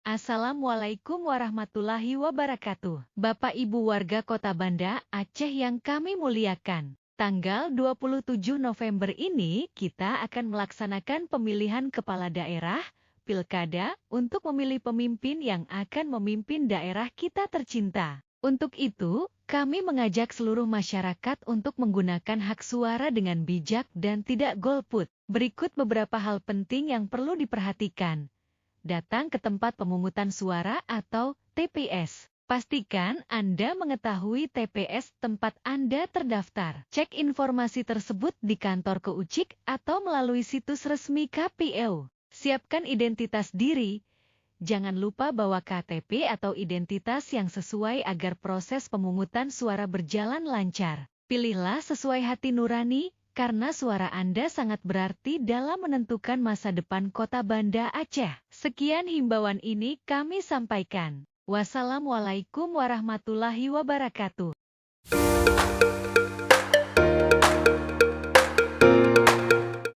Assalamualaikum warahmatullahi wabarakatuh. Bapak Ibu warga Kota Banda, Aceh yang kami muliakan. Tanggal 27 November ini kita akan melaksanakan pemilihan kepala daerah, pilkada, untuk memilih pemimpin yang akan memimpin daerah kita tercinta. Untuk itu, kami mengajak seluruh masyarakat untuk menggunakan hak suara dengan bijak dan tidak golput. Berikut beberapa hal penting yang perlu diperhatikan. Datang ke tempat pemungutan suara atau TPS. Pastikan Anda mengetahui TPS tempat Anda terdaftar. Cek informasi tersebut di kantor KUCIK atau melalui situs resmi KPU. Siapkan identitas diri. Jangan lupa bawa KTP atau identitas yang sesuai agar proses pemungutan suara berjalan lancar. Pilihlah sesuai hati nurani, karena suara Anda sangat berarti dalam menentukan masa depan Kota Banda Aceh. Sekian himbauan ini kami sampaikan. Wassalamualaikum warahmatullahi wabarakatuh.